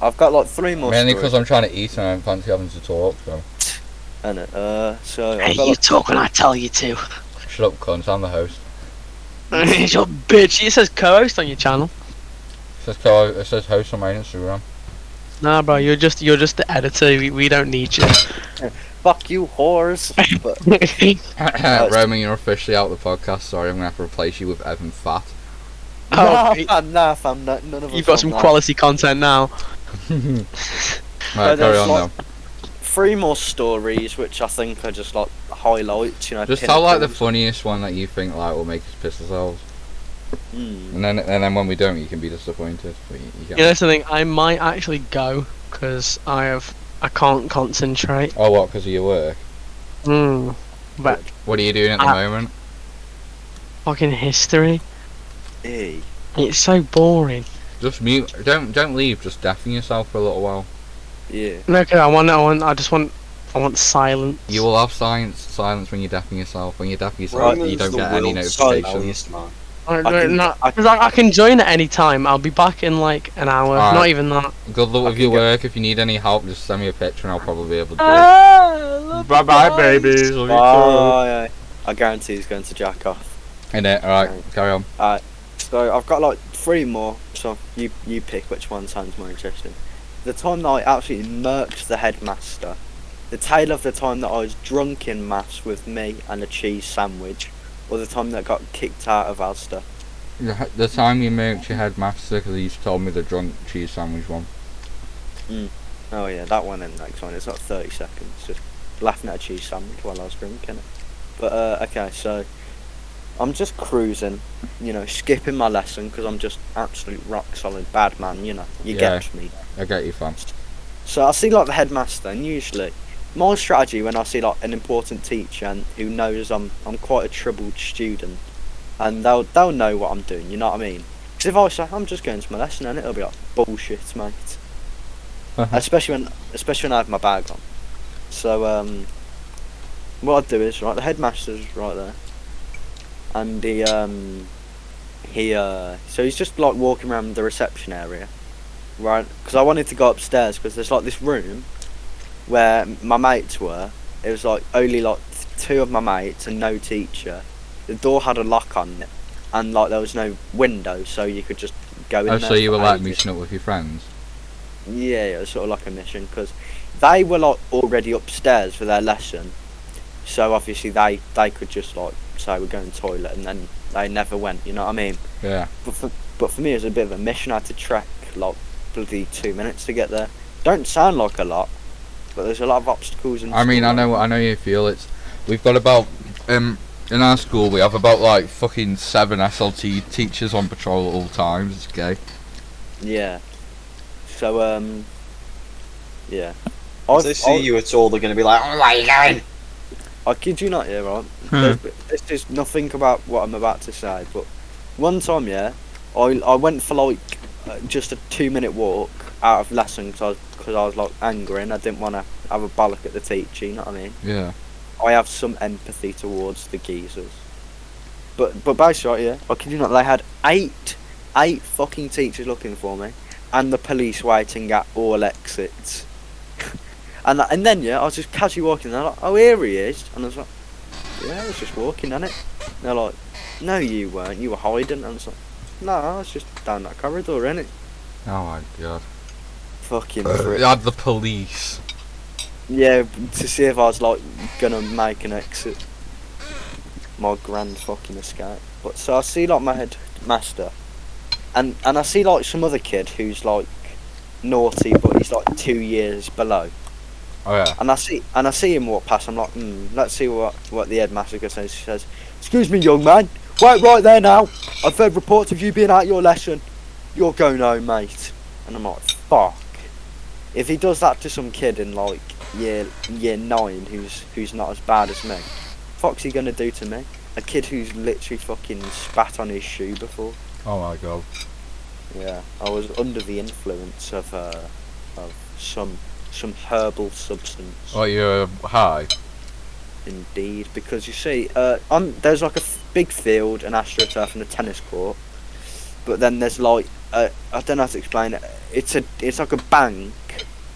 I've got like 3 more. Mainly stories. because I'm trying to eat and I don't fancy having to talk. So. And so Hey, I've got you like, talk when I tell you to. Shut up, cunt. I'm the host. You're a bitch. It says co-host on your channel. It says host on my Instagram. Nah, bro, you're just the editor. We don't need you. fuck you, whores. But Roman, you're officially out of the podcast. Sorry, I'm gonna have to replace you with Evan Fat. Oh, nah, fam, none of us. you've got some on that. quality content now. Right, But carry there's on like though. 3 more stories, which I think are just like highlights. You know, Just tell like the pinnacles. funniest one that you think like will make us piss ourselves, Mm. and then when we don't, you can be disappointed. But you get You know something? I might actually go because I can't concentrate. Oh, what? Because of your work? But What are you doing at the moment? fucking history. Hey. It's so boring. Just mute. Don't leave. Just deafen yourself for a little while. Yeah. No, okay, I want silence. You will have silence when you deafen yourself. When you deafen yourself, Roman's you don't the get any world's notifications. silliest man. Because I can join at any time. I'll be back in like an hour. Alright. Not even that. Good luck with Okay, your go. work. If you need any help, just send me a picture and I'll probably be able to do it. Bye Bye, babies. Love you Bye. I guarantee he's going to jack off. too. Innit? Alright, carry on. So I've got like 3 more. So you pick which one sounds more interesting. The time that I absolutely murked the headmaster. The tale of the time that I was drunk in maths with me and a cheese sandwich. Or the time that I got kicked out of Ulster. The time you milked your headmaster because you told me the drunk cheese sandwich one. Oh yeah, that one and the next one. It's like 30 seconds. Just laughing at a cheese sandwich while I was drinking it. But okay, so I'm just cruising, you know, skipping my lesson because I'm just absolute rock solid bad man, you know. You Yeah. get me. I get you, fam. So I see like the headmaster, and usually my strategy when I see like an important teacher and who knows I'm quite a troubled student, and they'll know what I'm doing. You know what I mean? Because if I say I'm just going to my lesson, and it'll be like bullshit, mate. especially when I have my bag on. So what I'd do is right, the headmaster's right there, and so he's just like walking around the reception area, right? Because I wanted to go upstairs because there's like this room where my mates were. It was like only like 2 of my mates and no teacher. The door had a lock on it, and like there was no window, so you could just go in Oh, there. so you for were like ages. meeting up with your friends? Yeah, it was sort of like a mission because they were like already upstairs for their lesson, so obviously they could just like say we're going to the toilet, and then they never went. You know what I mean? Yeah. But for me, it was a bit of a mission. I had to trek like bloody 2 minutes to get there. Don't sound like a lot, but there's a lot of obstacles. I mean, I know you feel it. We've got about in our school we have about like fucking 7 SLT teachers on patrol at all times. It's gay. Yeah. So yeah. If they see you at all, they're going to be like, oh, where are you going? I kid you not, yeah, right? Hmm. This is nothing about what I'm about to say, but one time, yeah, I went for like just a 2-minute walk out of lesson because I because I was like angry and I didn't want to have a bollock at the teacher. You know what I mean? Yeah. I have some empathy towards the geezers. But basically, yeah, I kid you not, they had eight fucking teachers looking for me, and the police waiting at all exits. and then yeah, I was just casually walking. They're like, "Oh, here he is," and I was like, "Yeah, I was just walking, innit?" They're like, "No, you weren't. You were hiding." And I was like, "No, I was just down that corridor, innit?" Oh my god. Fucking You frick. had the police. Yeah, to see if I was like gonna make an exit. My grand fucking escape. But so I see like my headmaster, and I see like some other kid who's like naughty, but he's like 2 years below. Oh yeah. And I see him walk past. I'm like, let's see what the headmaster says. She says, "Excuse me, young man. Wait right there now. I've heard reports of you being out your lesson. You're going home, mate." And I'm like, fuck. If he does that to some kid in like year 9 who's not as bad as me, fuck's he gonna do to me? A kid who's literally fucking spat on his shoe before. Oh my god. Yeah, I was under the influence of some herbal substance. What, you're high? Indeed, because you see, there's like a big field, an astroturf, and a tennis court. But then there's like, I don't know how to explain it. It's like a bank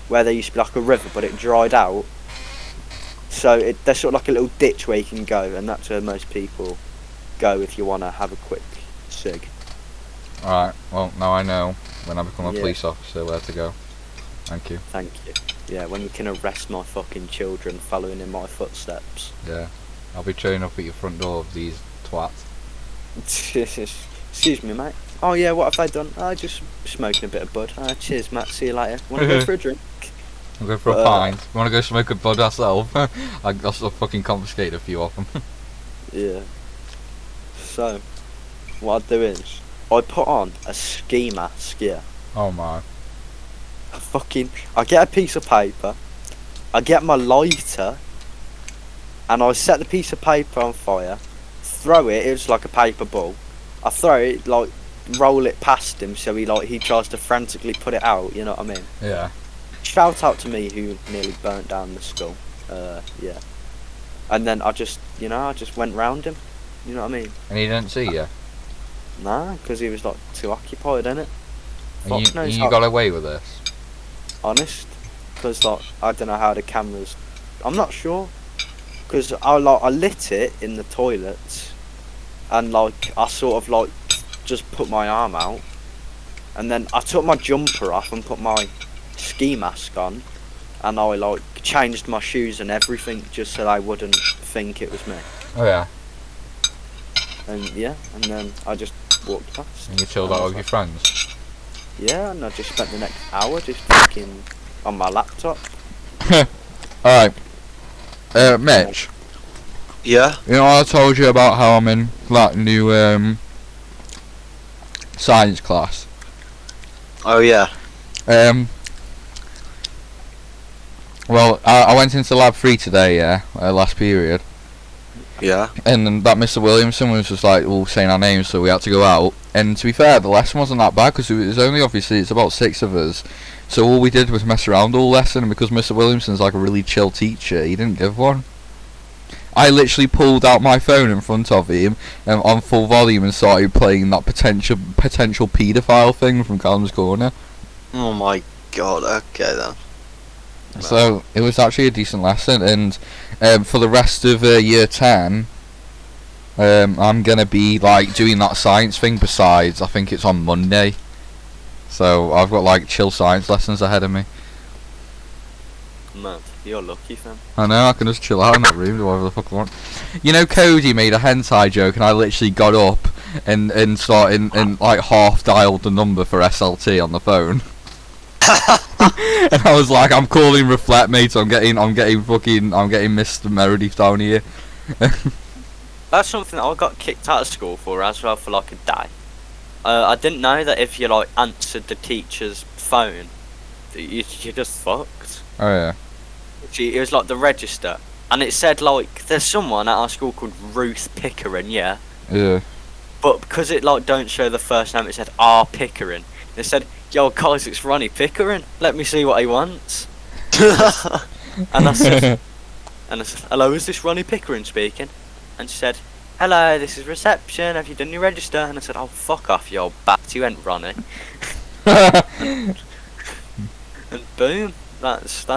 where there used to be like a river, but it dried out. So there's sort of like a little ditch where you can go, and that's where most people go if you want to have a quick cig. Alright, well, now I know when I become a Yeah. police officer where to go. Thank you. Thank you. Yeah, when you can arrest my fucking children following in my footsteps. Yeah. I'll be turning up at your front door of these twats. Excuse me, mate. Oh yeah, what have they done? Just smoking a bit of bud. Cheers, Matt. See you later. Want to go for a drink? I'll go for a pint. You want to go smoke a bud ourselves? I'll fucking confiscate a few of them. Yeah. So, what I do is, I put on a ski mask, yeah. Oh my. I get a piece of paper, I get my lighter, and I set the piece of paper on fire, throw it, it's like a paper ball, I throw it, like, roll it past him so he tries to frantically put it out, you know what I mean? Yeah. Shout out to me who nearly burnt down the school, yeah. And then I just went round him, you know what I mean? And he didn't see you? Nah, because he was like too occupied, innit? And Fuck knows you how- got away with this? Honest, because like I don't know how the cameras. I'm not sure, because I lit it in the toilets, and like I sort of like just put my arm out, and then I took my jumper off and put my ski mask on, and I like changed my shoes and everything just so they wouldn't think it was me. Oh yeah. And yeah, and then I just walked past. And you chilled out with your friends? Yeah, and I just spent the next hour just fucking on my laptop. Alright. Mitch, Yeah? you know I told you about how I'm in that new science class? Oh yeah. Well, I went into lab 3 today, yeah, last period. Yeah. And then that Mr. Williamson was just like all saying our names, so we had to go out. And to be fair, the lesson wasn't that bad because it was only obviously it's about 6 of us. So all we did was mess around all lesson, and because Mr. Williamson's like a really chill teacher, he didn't give one. I literally pulled out my phone in front of him on full volume and started playing that potential paedophile thing from Callum's Corner. Oh my god, okay then. So it was actually a decent lesson, and for the rest of year 10, I'm gonna be like doing that science thing. Besides, I think it's on Monday, so I've got like chill science lessons ahead of me. Man, you're lucky, fam. I know, I can just chill out in that room, do whatever the fuck I want. You know, Cody made a hentai joke, and I literally got up and started and like half dialed the number for SLT on the phone. And I was like, I'm calling Reflect, mate. I'm getting Mr. Meredith down here. That's something that I got kicked out of school for as well for like a day. I didn't know that if you like answered the teacher's phone, that you're just fucked. Oh yeah. It was like the register, and it said like there's someone at our school called Ruth Pickering, yeah. Yeah. But because it like don't show the first name, it said R Pickering. They said, "Yo, guys, it's Ronnie Pickering. Let me see what he wants." And I said, "Hello, is this Ronnie Pickering speaking?" And she said, "Hello, this is reception. Have you done your register?" And I said, "Oh, fuck off, you old bat. You ain't Ronnie." And boom, that's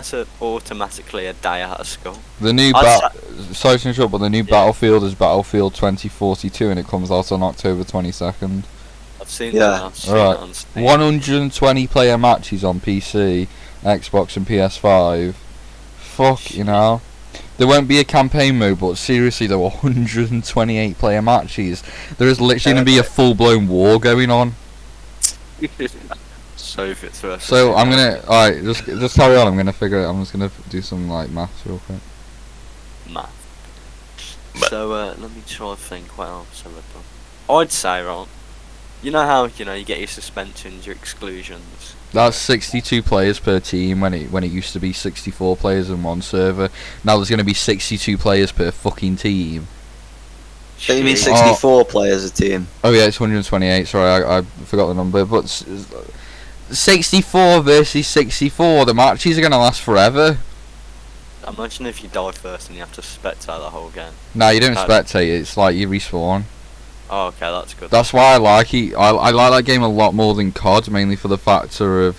automatically a day out of school. The new I'd sorry to interrupt, but the new Yeah. Battlefield is Battlefield 2042, and it comes out on October 22nd. I've seen Yeah. that. I've seen Right. it on Steam. 120 player matches on PC, Xbox, and PS5. Fuck, you know. There won't be a campaign mode, but seriously, there were 128 player matches. There is literally going to be a full-blown war going on. Soviets versus. So I'm gonna, alright, just carry on. I'm gonna figure it. I'm just gonna do some like maths real quick. Math. So let me try to think what else have I done. I'd say, right, you know how you get your suspensions, your exclusions. That's 62 players per team when it used to be 64 players in one server. Now there's gonna be 62 players per fucking team. Don't you mean Shit. 64 players a team? Oh yeah, it's 128. Sorry, I forgot the number. But 64 versus 64. The matches are gonna last forever. Imagine if you die first and you have to spectate the whole game. Nah, you don't Uh, spectate. It's like you respawn. Oh, okay, that's good. That's why I like it. I like that game a lot more than COD, mainly for the factor of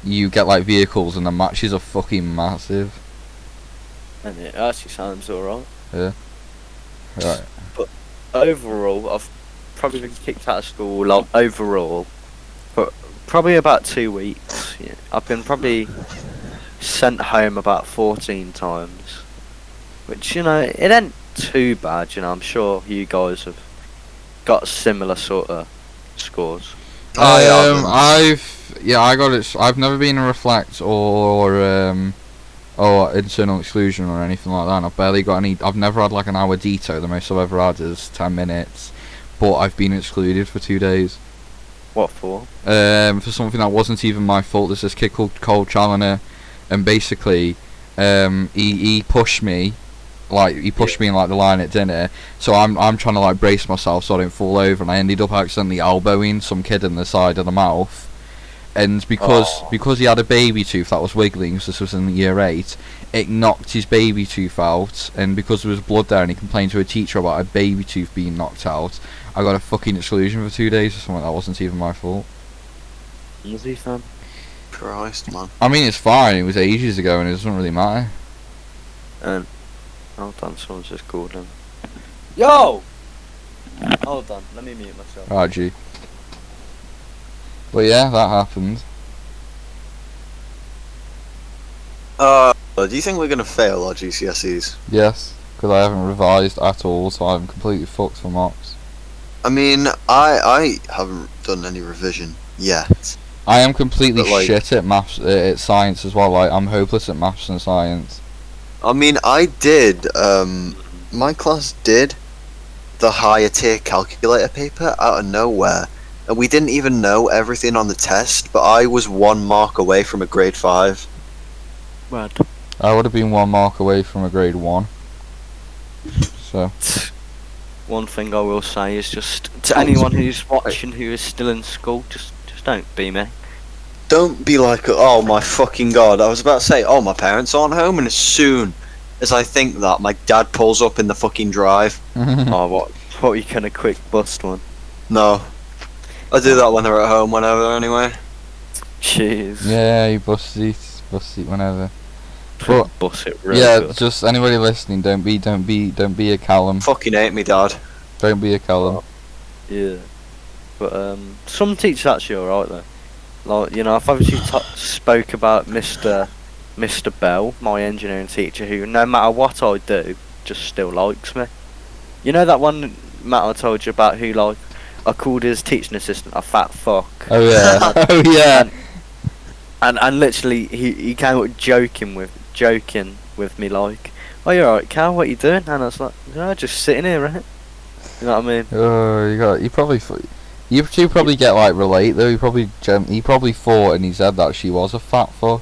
you get like vehicles and the matches are fucking massive. And it actually sounds alright. Right. Overall, I've probably been kicked out of school. Like, overall, for probably about 2 weeks. Yeah. I've been probably sent home about 14 times, which it ain't too bad. I'm sure you guys have got similar sort of scores. I got it. I've never been a reflect or internal exclusion or anything like that. And I've barely got any. I've never had like an hour DTO. The most I've ever had is 10 minutes, but I've been excluded for 2 days. What for? For something that wasn't even my fault. There's this kid called Cole Challoner, and basically, he pushed me. Like he pushed me in like the line at dinner, so I'm trying to like brace myself so I don't fall over, and I ended up accidentally elbowing some kid in the side of the mouth, and because he had a baby tooth that was wiggling, because this was in year 8, it knocked his baby tooth out, and because there was blood there, and he complained to a teacher about a baby tooth being knocked out, I got a fucking exclusion for 2 days or something that wasn't even my fault. Easy, fam. Christ, man. I mean, it's fine. It was ages ago, and it doesn't really matter. And hold on, someone's just called him. Yo! Hold on, let me mute myself. Right, G. But yeah, that happened. Do you think we're gonna fail our GCSEs? Yes, because I haven't revised at all, so I'm completely fucked for mocks. I mean, I haven't done any revision yet. I am completely But, like- shit at maths, at science as well. Like, I'm hopeless at maths and science. I mean, I did, my class did the higher tier calculator paper out of nowhere. And we didn't even know everything on the test, but I was 1 mark away from a grade 5. Mad. I would have been 1 mark away from a grade 1. So, One thing I will say is just to anyone who's watching who is still in school, just don't be me. Don't be like, oh my fucking god. I was about to say, oh, my parents aren't home, and as soon as I think that, my dad pulls up in the fucking drive. Oh, what you gonna quick bust one? No. I do that when they're at home, whenever, anyway. Jeez. yeah, you bust it whenever. But, Bust it real yeah, good. just anybody listening, don't be a Callum. Fucking hate me, dad. Don't be a Callum. Yeah. But some teachers actually alright though. Like, I've obviously spoke about Mr. Bell, my engineering teacher, who no matter what I do, just still likes me. You know that one Matt I told you about who like I called his teaching assistant a fat fuck. Oh yeah, oh yeah. And literally he came up joking with me like, "Oh, you're alright, Cal, what you doing?" And I was like, "No, just sitting here, right?" You know what I mean? Oh, you two probably get like relate though. He probably thought in his head that she was a fat fuck.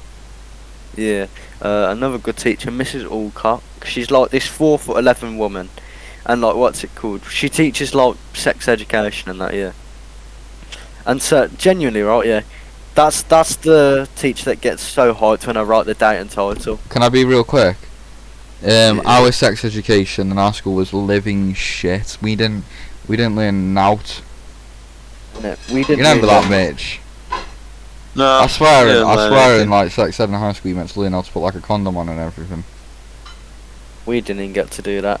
Yeah. Another good teacher, Mrs. Alcock. She's like this 4'11" woman, and like what's it called? She teaches like sex education and that, yeah. And so, genuinely, right, yeah, that's the teacher that gets so hyped when I write the date and title. Can I be real quick? Yeah. Our sex education in our school was living shit. We didn't learn nout. No, we didn't. You remember really- that, Mitch? No. I swear, yeah, I no, swear, okay. in like sex ed in high school, you meant to learn how to put like a condom on and everything. We didn't even get to do that.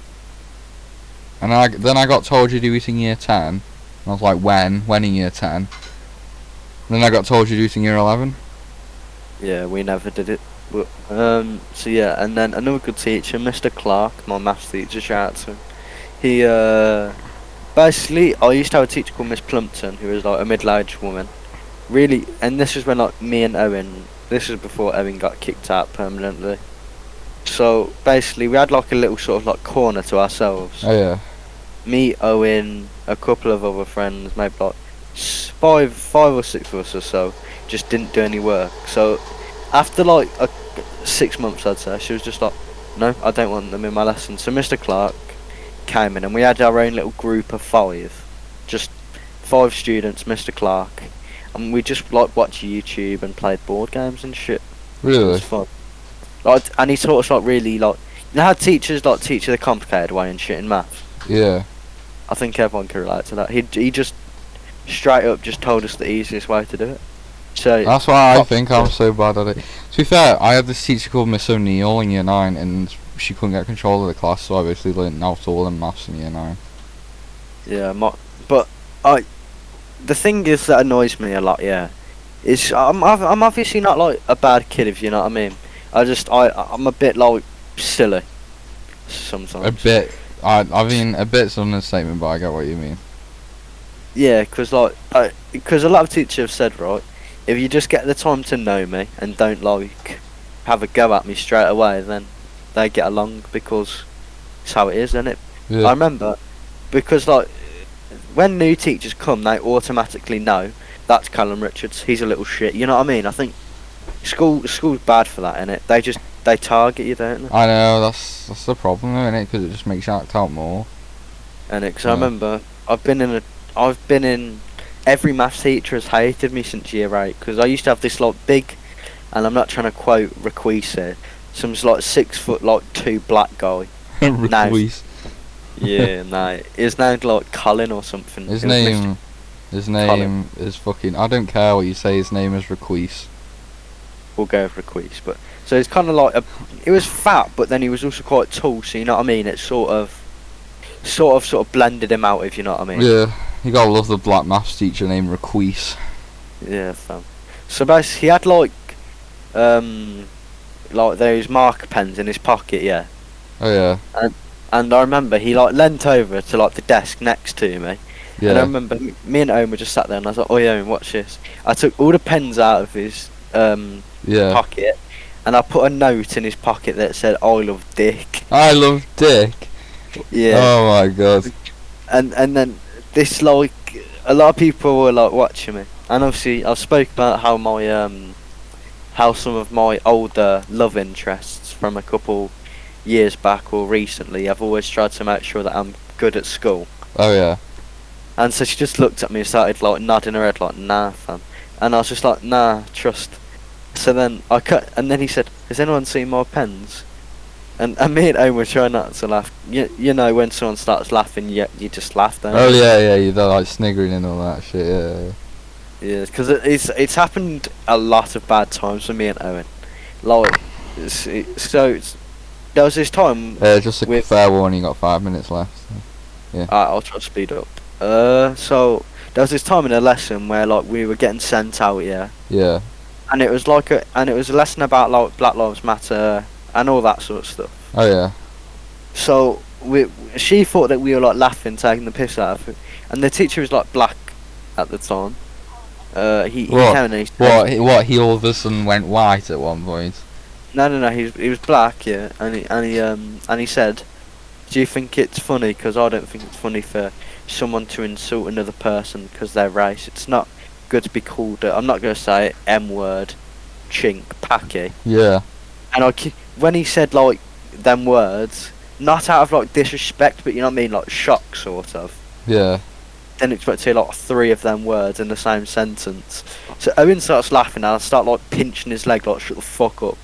And then I got told you do it in year 10. And I was like, when in year 10? And then I got told you do it in year 11. Yeah, we never did it. But, so yeah, and then another good teacher, Mr. Clark, my maths teacher, shout out to him. He, basically, I used to have a teacher called Miss Plumpton, who was like a middle-aged woman. Really, and this was when like me and Owen, this was before Owen got kicked out permanently. So basically, we had like a little sort of like corner to ourselves. Oh yeah. Me, Owen, a couple of other friends, maybe like five or six of us or so, just didn't do any work. So after like 6 months, I'd say, she was just like, no, I don't want them in my lesson. So Mr. Clark came in and we had our own little group of 5, just 5 students, Mr. Clark, and we just like watched YouTube and played board games and shit. It Really? was fun. Like, and he taught us like really like, you know how teachers like teach you the complicated way and shit in maths. Yeah. I think everyone can relate to that. He just straight up just told us the easiest way to do it. So That's why I think I'm so bad at it. To be fair, I had this teacher called Miss O'Neill in year 9, and she couldn't get control of the class, so I basically learnt out all in maths in year 9. yeah, but the thing is that annoys me a lot. Yeah, is I'm obviously not like a bad kid, if you know what I mean. I'm a bit like silly sometimes. A bit. I mean, a bit's an understatement, but I get what you mean. Yeah, because a lot of teachers have said, right, if you just get the time to know me and don't like have a go at me straight away, then they get along because it's how it is, isn't it? Yeah. I remember because like when new teachers come, they automatically know that's Callum Richards. He's a little shit. You know what I mean? I think school's bad for that, innit? They target you, don't they? I know, that's the problem, isn't it? Because it just makes you act out more. And because I Yeah. remember I've been in every maths teacher has hated me since year 8 because I used to have this like big, and I'm not trying to quote Requise here, some like 6 foot like 2 black guy. Ruiz. Yeah, no, his name's like Colin or something. His It was Mr. name is fucking. I don't care what you say. His name is Requise. We'll go with Requise, but so it's kind of like he was fat, but then he was also quite tall. So you know what I mean? It sort of blended him out, if you know what I mean. Yeah, you gotta love the black maths teacher named Requise. Yeah, fam. So basically, he had like those marker pens in his pocket, yeah. Oh yeah, And I remember he like leant over to like the desk next to me. And I yeah, remember me and Owen were just sat there, and I was like, "Oh yeah, Owen, watch this." I took all the pens out of his yeah. pocket, and I put a note in his pocket that said, "I love Dick." I love Dick. Yeah. Oh my god. And then this like a lot of people were like watching me, and obviously I've spoke about how my how some of my older love interests from a couple years back or recently, I've always tried to make sure that I'm good at school. Oh yeah. And so she just looked at me and started like nodding her head like, "Nah, fam." And I was just like, "Nah, trust." So then I cut, and then he said, "Has anyone seen my pens?" And me and Owen were trying not to laugh. You know when someone starts laughing, you just laugh, don't Oh you? yeah, you're like sniggering and all that shit. Yeah. Yeah, because it's happened a lot of bad times for me and Owen. Like, there was this time. Just a With- fair warning. You got 5 minutes left. I'll try to speed up. So there was this time in a lesson where like we were getting sent out, yeah, Yeah. and it was a lesson about like Black Lives Matter and all that sort of stuff. Oh yeah. So she thought that we were like laughing, taking the piss out of it, and the teacher was like black at the time. He What? came in and he said, What? He all of a sudden went white at one point. No, he was black, yeah, and he said, "Do you think it's funny? Because I don't think it's funny for someone to insult another person because they're race. It's not good to be called. I'm not gonna say it, M-word, chink, packy." Yeah. And when he said like them words, not out of like disrespect, but you know what I mean, like shock sort of. Yeah. didn't expect to hear like 3 of them words in the same sentence. So Owen starts laughing and I start like pinching his leg like shut the fuck up.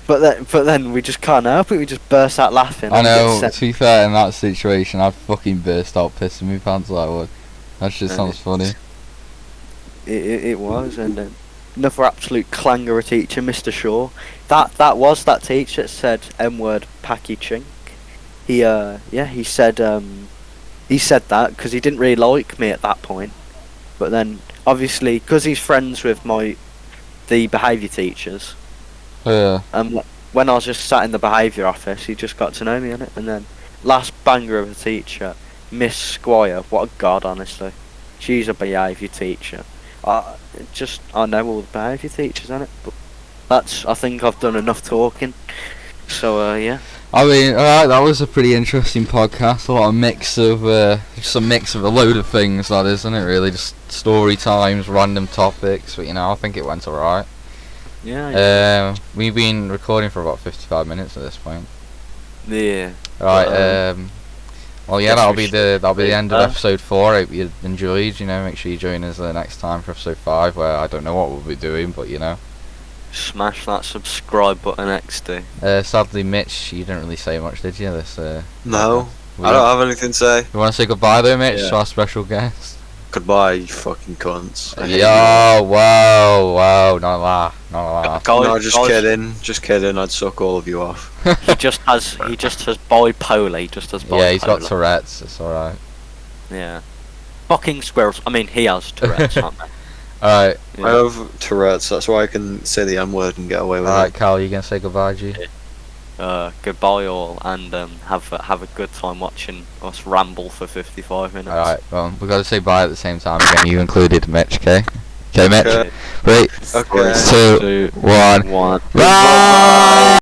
But then we just can't help it, we just burst out laughing. I and get know, sent- to be fair, in that situation, I'd fucking burst out pissing my pants like would. That just sounds funny. It was, and another absolute clanger of teacher, Mr. Shaw. That teacher that said M-word packy chink. He said that because he didn't really like me at that point. But then, obviously, because he's friends with the behaviour teachers, Yeah. when I was just sat in the behaviour office, he just got to know me on it. And then, last banger of a teacher, Miss Squire. What a god, honestly. She's a behaviour teacher. I know all the behaviour teachers on it, but I think I've done enough talking. So yeah. I mean, alright, that was a pretty interesting podcast. A lot of mix of, just a mix of a load of things, that isn't it, really? Just story times, random topics, but I think it went alright. Yeah. We've been recording for about 55 minutes at this point. Yeah. Right, well, yeah, guess that'll we be the end of that. episode 4. I hope you enjoyed. Make sure you join us next time for episode 5, where I don't know what we'll be doing, but Smash that subscribe button, XD. Sadly, Mitch, you didn't really say much, did you? No, I don't have anything to say. You want to say goodbye, though, Mitch, Yeah. to our special guest? Goodbye, you fucking cunts. I hate Yo, wow, not laugh. Guys, you. No, just guys, kidding. I'd suck all of you off. He just has bipolar. He just has bipolar. Yeah, he's got Tourette's. It's alright. Yeah. Fucking squirrels. I mean, he has Tourette's, aren't they? Alright, Yeah. I have Tourette's, that's why I can say the M word and get away with alright, it. Cal, you gonna say goodbye, G? Goodbye all, and have a good time watching us ramble for 55 minutes. Alright, well, we've got to say bye at the same time again. You included, Mitch, okay? Okay, Mitch? Okay. 3, Okay. 2, 1. One. Bye!